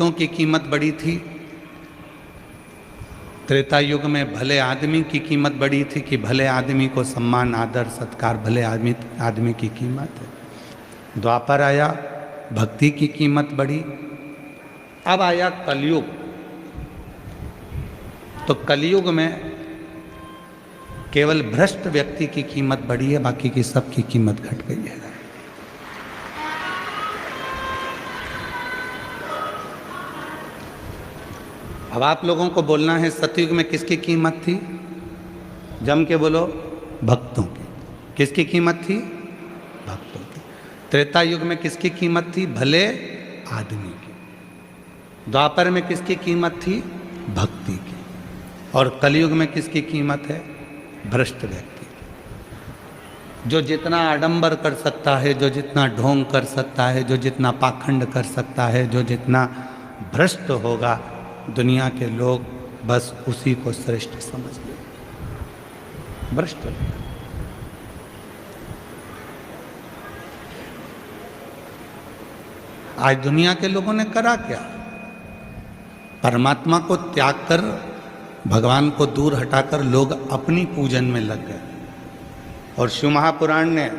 भक्तों की कीमत बड़ी थी? त्रेता युग में भले आदमी की कीमत बड़ी थी कि भले आदमी को सम्मान आदर सत्कार, भले आदमी की कीमत है। द्वापर आया, भक्ति की कीमत बढ़ी। अब आया कलयुग। तो कलयुग में केवल भ्रष्ट व्यक्ति की कीमत बढ़ी है, बाकी की सबकी कीमत घट गई है। अब आप लोगों को बोलना है सतयुग में किसकी कीमत थी? जम के बोलो, भक्तों की। किसकी कीमत थी? भक्तों की। त्रेता युग में किसकी कीमत थी? भले आदमी की। द्वापर में किसकी कीमत थी? भक्ति की। और कलयुग में किसकी कीमत है? भ्रष्ट व्यक्ति की। जो जितना आडंबर कर सकता है, जो जितना ढोंग कर सकता है, जो जितना पाखंड कर सकता है, जो जितना भ्रष्ट होगा, दुनिया के लोग बस उसी को श्रेष्ठ समझ ले। भ्रष्ट। आज दुनिया के लोगों ने करा क्या? परमात्मा को त्याग कर, भगवान को दूर हटाकर लोग अपनी पूजन में लग गए। और शिव महापुराण ने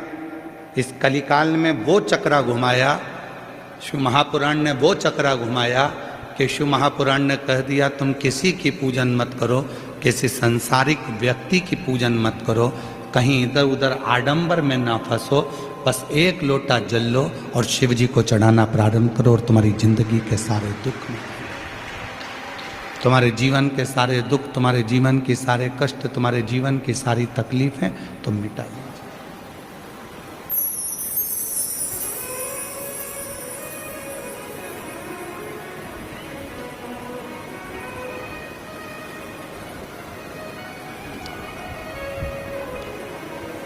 इस कलिकाल में वो चक्रा घुमाया, शिव महापुराण ने वो चक्रा घुमाया कि शिव महापुराण ने कह दिया तुम किसी की पूजन मत करो, किसी संसारिक व्यक्ति की पूजन मत करो, कहीं इधर उधर आडंबर में ना फंसो, बस एक लोटा जल लो और शिव जी को चढ़ाना प्रारंभ करो और तुम्हारी जिंदगी के सारे दुख में, तुम्हारे जीवन के सारे दुख, तुम्हारे जीवन के सारे कष्ट, तुम्हारे जीवन की सारी तकलीफें तुम मिटा लो।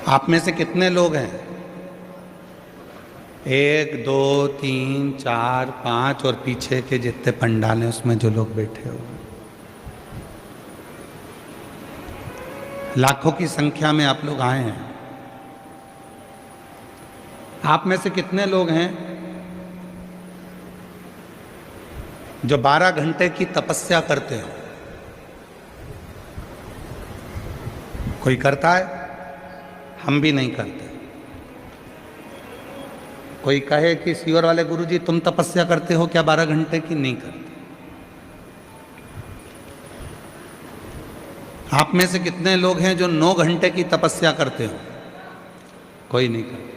आप में से कितने लोग हैं? 1 2 3 4 5 और पीछे के जितने पंडाल हैं उसमें जो लोग बैठे हो, लाखों की संख्या में आप लोग आए हैं। आप में से कितने लोग हैं जो 12 घंटे की तपस्या करते हो? कोई करता है? हम भी नहीं करते। कोई कहे कि सीवर वाले गुरुजी तुम तपस्या करते हो क्या 12 घंटे की? नहीं करते। आप में से कितने लोग हैं जो 9 घंटे की तपस्या करते हो? कोई नहीं करता।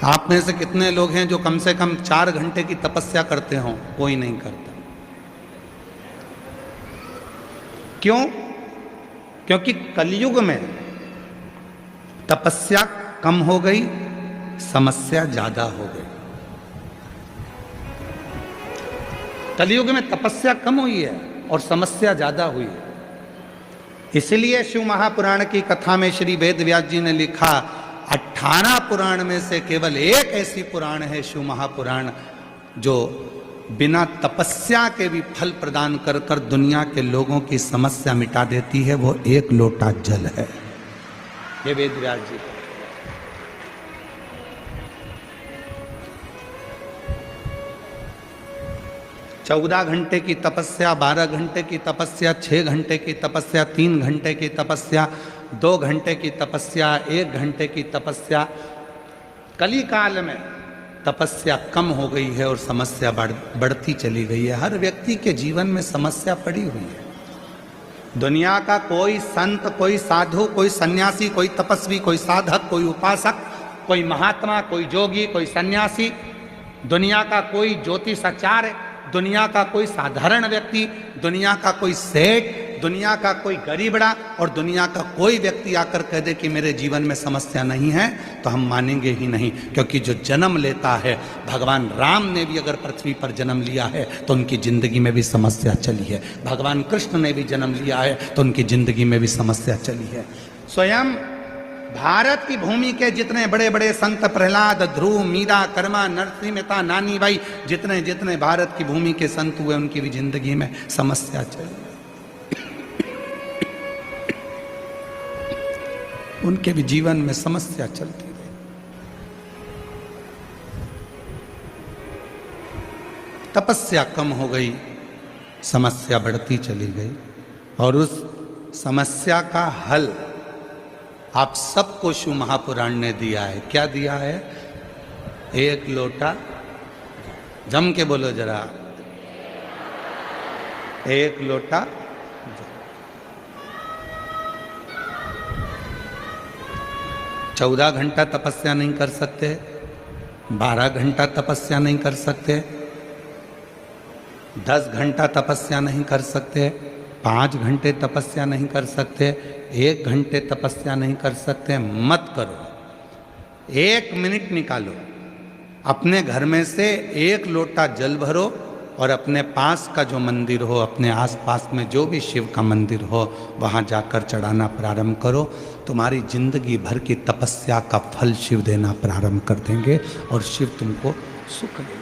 आप में से कितने लोग हैं जो कम से कम 4 घंटे की तपस्या करते हो? कोई नहीं करता। क्यों? क्योंकि कलयुग में तपस्या कम हो गई, समस्या ज्यादा हो गई। कलयुग में तपस्या कम हुई है और समस्या ज्यादा हुई है। इसलिए शिव महापुराण की कथा में श्री वेद व्यास जी ने लिखा 18 पुराण में से केवल एक ऐसी पुराण है शिव महापुराण जो बिना तपस्या के भी फल प्रदान कर कर दुनिया के लोगों की समस्या मिटा देती है। वो एक लोटा जल है। ये वेद व्यास जी। 14 घंटे की तपस्या, 12 घंटे की तपस्या, 6 घंटे की तपस्या, 3 घंटे की तपस्या, 2 घंटे की तपस्या, 1 घंटे की तपस्या। कली काल में तपस्या कम हो गई है और समस्या बढ़ती चली गई है। हर व्यक्ति के जीवन में समस्या पड़ी हुई है। दुनिया का कोई संत, कोई साधु, कोई सन्यासी, कोई तपस्वी, कोई साधक, कोई उपासक, कोई महात्मा, कोई जोगी, कोई सन्यासी, दुनिया का कोई ज्योतिषाचार्य, दुनिया का कोई साधारण व्यक्ति, दुनिया का कोई सेठ, दुनिया का कोई गरीबड़ा और दुनिया का कोई व्यक्ति आकर कह दे कि मेरे जीवन में समस्या नहीं है तो हम मानेंगे ही नहीं। क्योंकि जो जन्म लेता है, भगवान राम ने भी अगर पृथ्वी पर जन्म लिया है तो उनकी जिंदगी में भी समस्या चली है। भगवान कृष्ण ने भी जन्म लिया है तो उनकी जिंदगी में भी समस्या चली है। स्वयं भारत की भूमि के जितने बड़े बड़े संत, प्रहलाद, ध्रुव, मीरा, कर्मा, नरसिंह मेहता, नानी भाई, जितने जितने भारत की भूमि के संत हुए उनकी भी जिंदगी में समस्या चली, उनके भी जीवन में समस्या चलती रही। तपस्या कम हो गई, समस्या बढ़ती चली गई। और उस समस्या का हल आप सबको शिव महापुराण ने दिया है। क्या दिया है? एक लोटा, जम के बोलो जरा, एक लोटा। 14 घंटा तपस्या नहीं कर सकते, 12 घंटा तपस्या नहीं कर सकते, 10 घंटा तपस्या नहीं कर सकते, 5 घंटे तपस्या नहीं कर सकते, 1 घंटे तपस्या नहीं कर सकते। मत करो, 1 मिनट निकालो, अपने घर में से 1 लोटा जल भरो और अपने पास का जो मंदिर हो, अपने आसपास में जो भी शिव का मंदिर हो, वहाँ जाकर चढ़ाना प्रारंभ करो। तुम्हारी जिंदगी भर की तपस्या का फल शिव देना प्रारंभ कर देंगे और शिव तुमको सुख देंगे।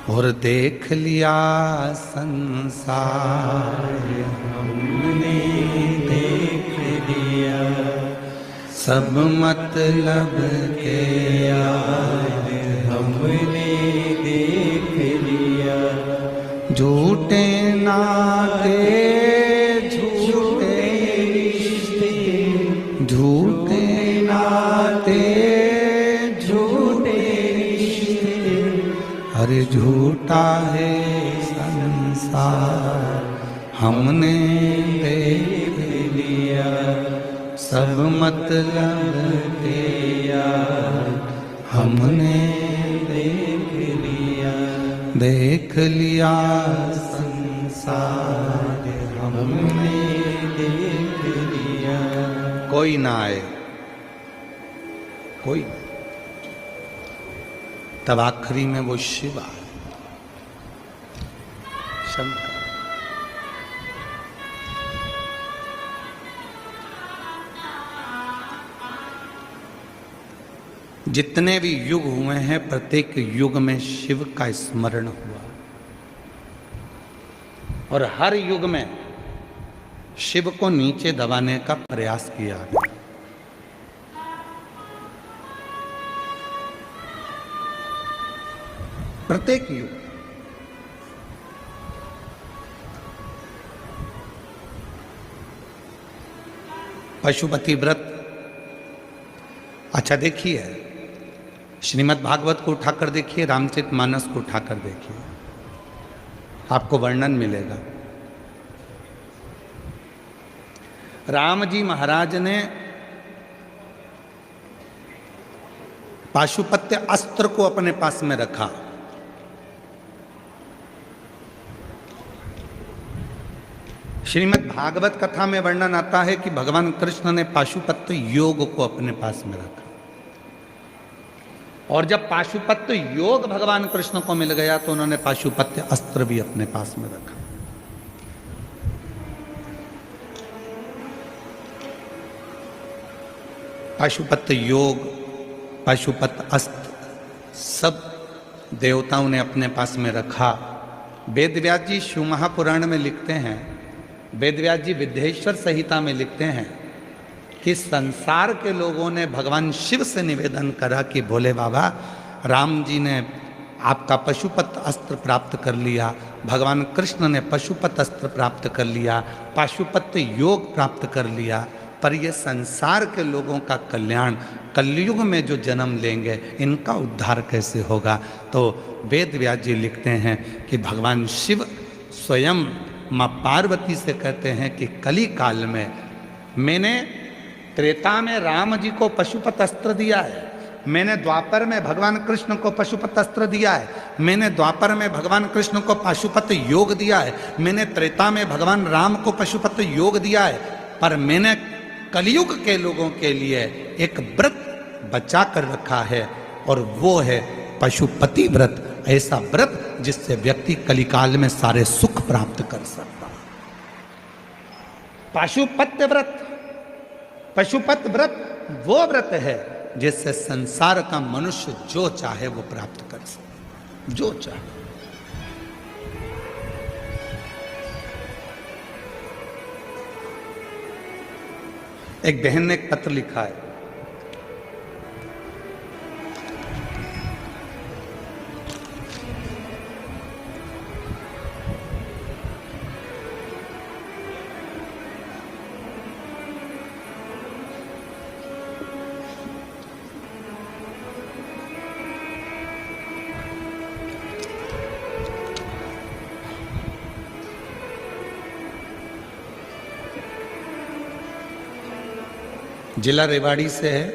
और देख लिया संसार हमने, देख लिया सब मतलब के यार हमने, देख लिया झूठे नाते झूठे रिश्ते, झूठे नाते झूठे रिश्ते, अरे झूठा है संसार हमने देख लिया सब मतलब के यार हमने देख लिया, देख लिया संसार हमने देख लिया। कोई ना आए, कोई, तब आखिरी में वो शिव आए, शंकर। जितने भी युग हुए हैं, प्रत्येक युग में शिव का स्मरण हुआ और हर युग में शिव को नीचे दबाने का प्रयास किया गया। प्रत्येक युग। पशुपति व्रत, अच्छा देखिए, श्रीमद् भागवत को उठाकर देखिए, रामचरितमानस को उठाकर देखिए, आपको वर्णन मिलेगा। राम जी महाराज ने पाशुपत्य अस्त्र को अपने पास में रखा। श्रीमद् भागवत कथा में वर्णन आता है कि भगवान कृष्ण ने पाशुपत्य योग को अपने पास में रखा और जब पाशुपत्य योग भगवान कृष्ण को मिल गया तो उन्होंने पाशुपत्य अस्त्र भी अपने पास में रखा। पाशुपत्य योग, पाशुपत्य अस्त्र सब देवताओं ने अपने पास में रखा। वेदव्यास जी शिव महापुराण में लिखते हैं, वेदव्यास जी विद्येश्वर संहिता में लिखते हैं कि संसार के लोगों ने भगवान शिव से निवेदन करा कि भोले बाबा, राम जी ने आपका पशुपत अस्त्र प्राप्त कर लिया, भगवान कृष्ण ने पशुपत अस्त्र प्राप्त कर लिया, पाशुपत योग प्राप्त कर लिया, पर ये संसार के लोगों का कल्याण, कलयुग में जो जन्म लेंगे इनका उद्धार कैसे होगा। तो वेद व्यास जी लिखते हैं कि भगवान शिव स्वयं माँ पार्वती से कहते हैं कि कली काल में मैंने त्रेता में राम जी को पशुपत अस्त्र दिया है, मैंने द्वापर में भगवान कृष्ण को पशुपत अस्त्र दिया है, मैंने द्वापर में भगवान कृष्ण को पाशुपत योग दिया है, मैंने त्रेता में भगवान राम को पशुपत योग दिया है, पर मैंने कलयुग के लोगों के लिए एक व्रत बचा कर रखा है और वो है पशुपति व्रत। ऐसा व्रत जिससे व्यक्ति कलिकाल में सारे सुख प्राप्त कर सकता है। पाशुपत्य व्रत, पशुपत व्रत वो व्रत है जिससे संसार का मनुष्य जो चाहे वो प्राप्त कर सके, जो चाहे। एक बहन ने एक पत्र लिखा है, जिला रेवाड़ी से है।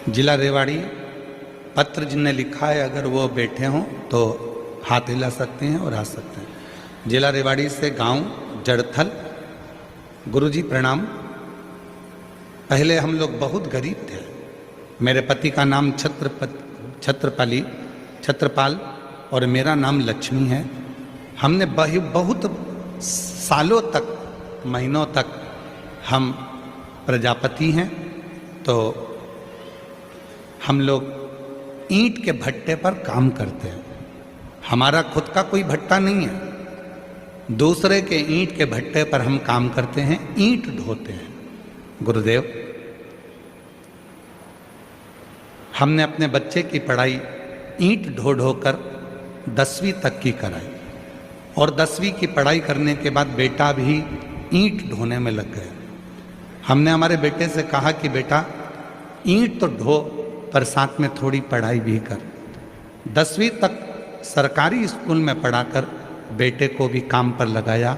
जिला रेवाड़ी, पत्र जिनने लिखा है अगर वो बैठे हों तो हाथ हिला सकते हैं और आ सकते हैं। जिला रेवाड़ी से, गांव जड़थल। गुरुजी प्रणाम। पहले हम लोग बहुत गरीब थे। मेरे पति का नाम छत्रपाल और मेरा नाम लक्ष्मी है। हमने बहुत सालों तक, महीनों तक हम प्रजापति हैं, तो हम लोग ईंट के भट्टे पर काम करते हैं। हमारा खुद का कोई भट्टा नहीं है, दूसरे के ईंट के भट्टे पर हम काम करते हैं, ईंट ढोते हैं। गुरुदेव, हमने अपने बच्चे की पढ़ाई ईंट ढो ढो कर 10वीं तक की कराई और 10वीं की पढ़ाई करने के बाद बेटा भी ईंट ढोने में लग गया। हमने हमारे बेटे से कहा कि बेटा ईंट तो ढो पर साथ में थोड़ी पढ़ाई भी कर। 10वीं तक सरकारी स्कूल में पढ़ाकर बेटे को भी काम पर लगाया।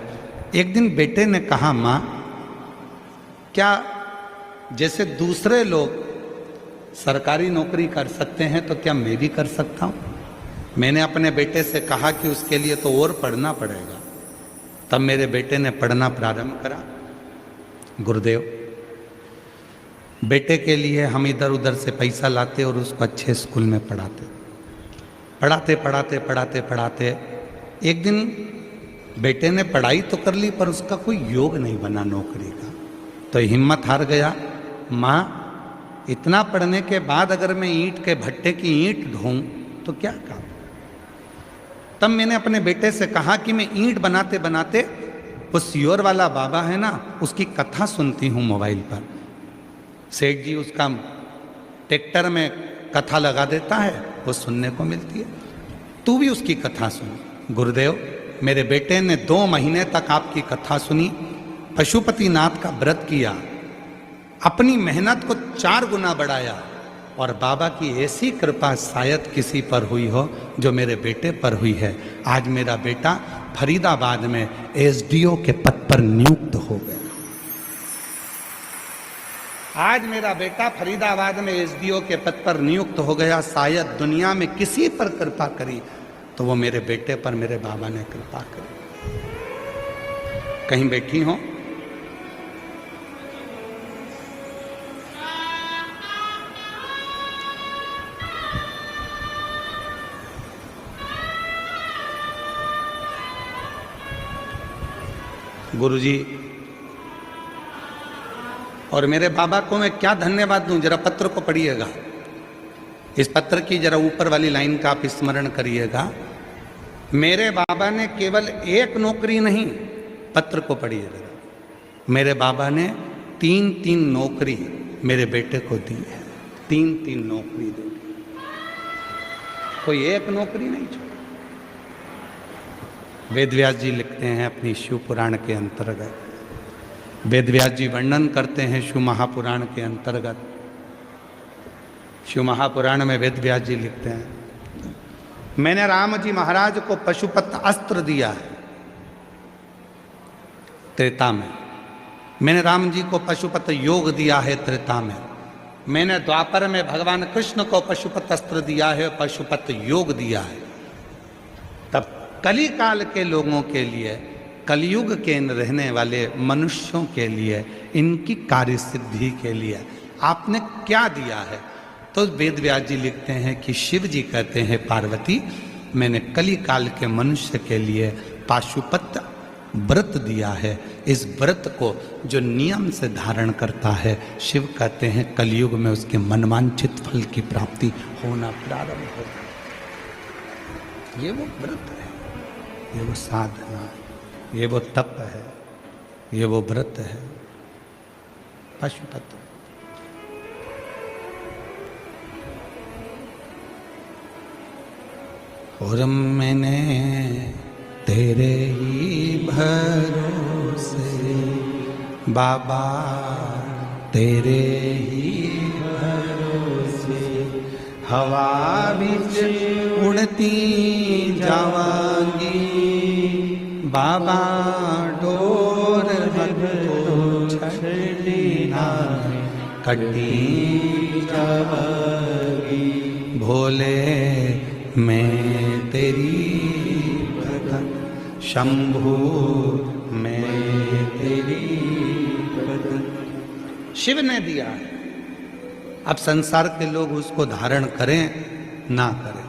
एक दिन बेटे ने कहा, माँ, क्या जैसे दूसरे लोग सरकारी नौकरी कर सकते हैं तो क्या मैं भी कर सकता हूँ? मैंने अपने बेटे से कहा कि उसके लिए तो और पढ़ना पड़ेगा। तब मेरे बेटे ने पढ़ना प्रारंभ करा। गुरुदेव, बेटे के लिए हम इधर उधर से पैसा लाते और उसको अच्छे स्कूल में पढ़ाते एक दिन बेटे ने पढ़ाई तो कर ली पर उसका कोई योग नहीं बना नौकरी का। तो हिम्मत हार गया। माँ, इतना पढ़ने के बाद अगर मैं ईंट के भट्टे की ईंट ढोऊं तो क्या काम? तब मैंने अपने बेटे से कहा कि मैं ईंट बनाते बनाते वो सियोर वाला बाबा है ना, उसकी कथा सुनती हूँ मोबाइल पर। सेठ जी उसका ट्रैक्टर में कथा लगा देता है, वो सुनने को मिलती है, तू भी उसकी कथा सुन। गुरुदेव, मेरे बेटे ने 2 महीने तक आपकी कथा सुनी, पशुपतिनाथ का व्रत किया, अपनी मेहनत को 4 गुना बढ़ाया और बाबा की ऐसी कृपा शायद किसी पर हुई हो जो मेरे बेटे पर हुई है। आज मेरा बेटा फरीदाबाद में एसडीओ के पद पर नियुक्त हो गया। आज मेरा बेटा फरीदाबाद में एसडीओ के पद पर नियुक्त हो गया। शायद दुनिया में किसी पर कृपा करी तो वो मेरे बेटे पर मेरे बाबा ने कृपा करी। कहीं बैठी हो, गुरुजी और मेरे बाबा को मैं क्या धन्यवाद दूं? जरा पत्र को पढ़िएगा। इस पत्र की जरा ऊपर वाली लाइन का आप स्मरण करिएगा। मेरे बाबा ने केवल एक नौकरी नहीं, पत्र को पढ़िएगा, मेरे बाबा ने 3-3 नौकरी मेरे बेटे को दी है। 3-3 नौकरी दी, कोई एक नौकरी नहीं छोड़ी। वेदव्यास जी लिखते हैं अपनी शिव पुराण के अंतर्गत, वेदव्यास जी वर्णन करते हैं शिव महापुराण के अंतर्गत। शिव महापुराण में वेदव्यास जी लिखते हैं, मैंने राम जी महाराज को पशुपत अस्त्र दिया है त्रेता में, मैंने राम जी को पशुपत योग दिया है त्रेता में, मैंने द्वापर में भगवान कृष्ण को पशुपत अस्त्र दिया है, पशुपत योग दिया है। तब कली काल के लोगों के लिए, कलयुग के रहने वाले मनुष्यों के लिए, इनकी कार्य सिद्धि के लिए आपने क्या दिया है? तो वेदव्यास जी लिखते हैं कि शिव जी कहते हैं, पार्वती मैंने कली काल के मनुष्य के लिए पाशुपत व्रत दिया है। इस व्रत को जो नियम से धारण करता है, शिव कहते हैं कलयुग में उसके मनवांछित फल की प्राप्ति होना प्रारंभ हो। ये वो व्रत है, ये वो साधना है, ये वो तप है, ये वो व्रत है। पशुपत और मैंने तेरे ही भरोसे बाबा, तेरे ही भरोसे हवा बिच उड़ती जावांगी बाबा, डोर भगतो छड़ी ना कटी जावांगी। भोले मैं तेरी भगत, शंभू मैं तेरी भगत। शिव ने दिया है, अब संसार के लोग उसको धारण करें ना करें।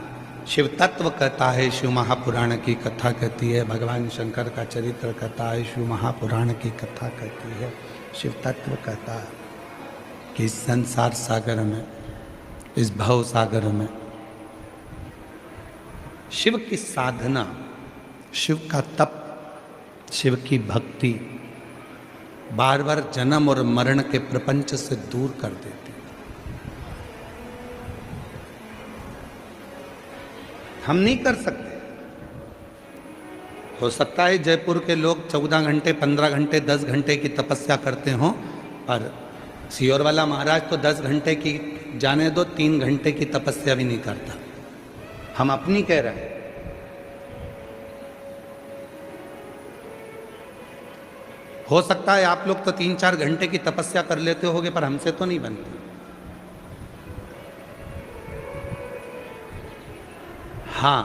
शिव तत्व कहता है, शिव महापुराण की कथा कहती है, भगवान शंकर का चरित्र कहता है, शिव महापुराण की कथा कहती है। शिव तत्व कहता है कि इस संसार सागर में, इस भव सागर में शिव की साधना, शिव का तप, शिव की भक्ति बार बार जन्म और मरण के प्रपंच से दूर कर देती। हम नहीं कर सकते। हो सकता है जयपुर के लोग 14 घंटे, 15 घंटे, 10 घंटे की तपस्या करते हों, पर सियोर वाला महाराज तो 10 घंटे की जाने दो, 3 घंटे की तपस्या भी नहीं करता। हम अपनी कह रहे हैं। हो सकता है आप लोग तो 3-4 घंटे की तपस्या कर लेते होगे, पर हमसे तो नहीं बनती। हाँ,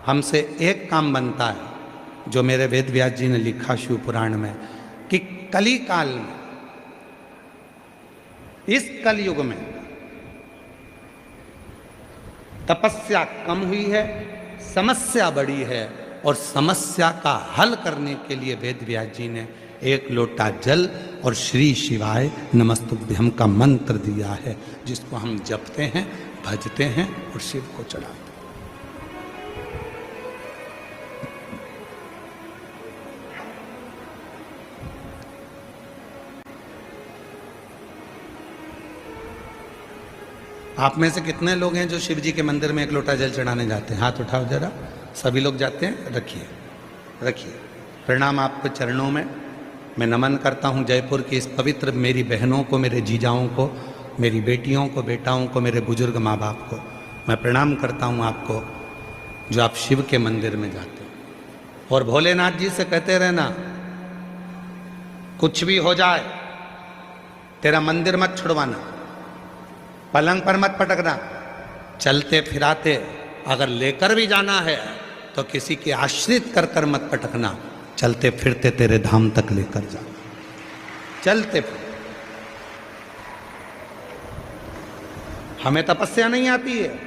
हमसे एक काम बनता है जो मेरे वेद व्यास जी ने लिखा शिव पुराण में, कि कली काल में, इस कलयुग में तपस्या कम हुई है, समस्या बड़ी है, और समस्या का हल करने के लिए वेद व्यास जी ने 1 लोटा जल और श्री शिवाय नमस्तुभ्यम का मंत्र दिया है, जिसको हम जपते हैं, भजते हैं और शिव को चढ़ाते हैं। आप में से कितने लोग हैं जो शिव जी के मंदिर में 1 लोटा जल चढ़ाने जाते हैं? हाथ उठाओ जरा। सभी लोग जाते हैं? रखिए रखिए। प्रणाम आपके चरणों में। मैं नमन करता हूँ जयपुर की इस पवित्र मेरी बहनों को, मेरे जीजाओं को, मेरी बेटियों को, बेटाओं को, मेरे बुजुर्ग माँ बाप को मैं प्रणाम करता हूँ आपको, जो आप शिव के मंदिर में जाते हो। और भोलेनाथ जी से कहते रहना, कुछ भी हो जाए तेरा मंदिर मत छुड़वाना, पलंग पर मत पटकना, चलते फिराते अगर लेकर भी जाना है तो किसी के आश्रित कर कर मत पटकना, चलते फिरते तेरे धाम तक लेकर जा। चलते फिर। हमें तपस्या नहीं आती है,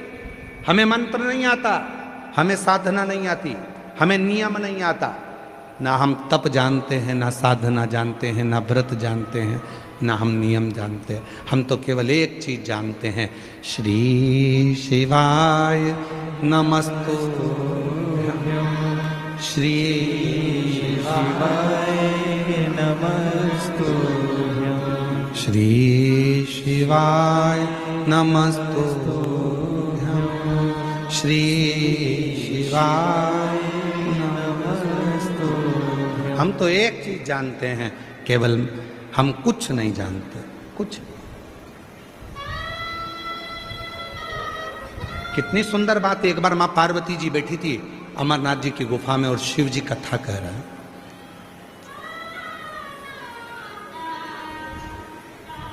हमें मंत्र नहीं आता, हमें साधना नहीं आती, हमें नियम नहीं आता। ना हम तप जानते हैं, ना साधना जानते हैं, ना व्रत जानते हैं, ना हम नियम जानते हैं। हम तो केवल एक चीज जानते हैं, श्री शिवाय नमस्तुभ्यं, श्री शिवाय नमस्तुभ्यं, श्री शिवाय नमस्तुभ्यं, श्री शिवाय नमस्तुभ्यं। हम तो एक चीज जानते हैं, केवल हम कुछ नहीं जानते, कुछ। कितनी सुंदर बात है। एक बार मां पार्वती जी बैठी थी अमरनाथ जी की गुफा में और शिव जी कथा कह रहे हैं।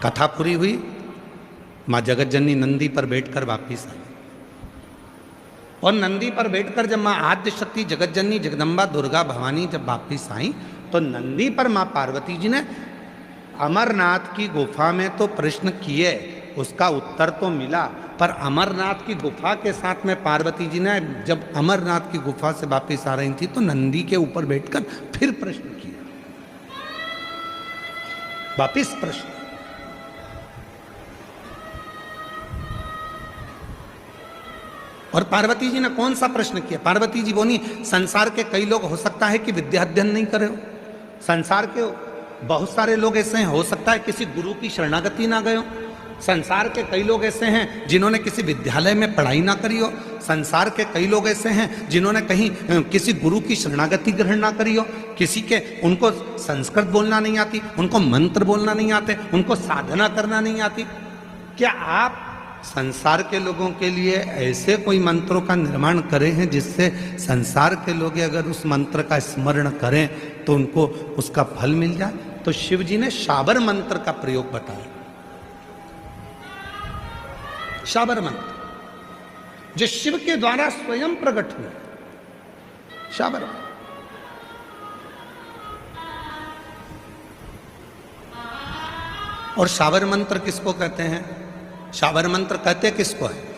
कथा पूरी हुई, मां जगतजननी नंदी पर बैठकर वापिस आई। और नंदी पर बैठकर जब मां आद्य शक्ति जगतजननी जगदम्बा दुर्गा भवानी जब वापिस आई, तो नंदी पर मां पार्वती जी ने अमरनाथ की गुफा में तो प्रश्न किए, उसका उत्तर तो मिला, पर अमरनाथ की गुफा के साथ में पार्वती जी ने जब अमरनाथ की गुफा से वापस आ रही थी तो नंदी के ऊपर बैठकर फिर प्रश्न किया, वापिस प्रश्न। और पार्वती जी ने कौन सा प्रश्न किया? पार्वती जी बोली, संसार के कई लोग हो सकता है कि विद्या अध्ययन नहीं करे हो, संसार के बहुत सारे लोग ऐसे हैं, हो सकता है किसी गुरु की शरणागति ना गए हो, संसार के कई लोग ऐसे हैं जिन्होंने किसी विद्यालय में पढ़ाई ना करी हो, संसार के कई लोग ऐसे हैं जिन्होंने कहीं किसी गुरु की शरणागति ग्रहण ना करी हो, किसी के उनको संस्कृत बोलना नहीं आती, उनको मंत्र बोलना नहीं आते, उनको साधना करना नहीं आती। क्या आप संसार के लोगों के लिए ऐसे कोई मंत्रों का निर्माण करें हैं जिससे संसार के लोग अगर उस मंत्र का स्मरण करें तो उनको उसका फल मिल जाए? तो शिव जी ने शाबर मंत्र का प्रयोग बताया। शाबर मंत्र जो शिव के द्वारा स्वयं प्रकट हुआ, शाबर। और शाबर मंत्र किसको कहते हैं? शाबर मंत्र कहते किसको है?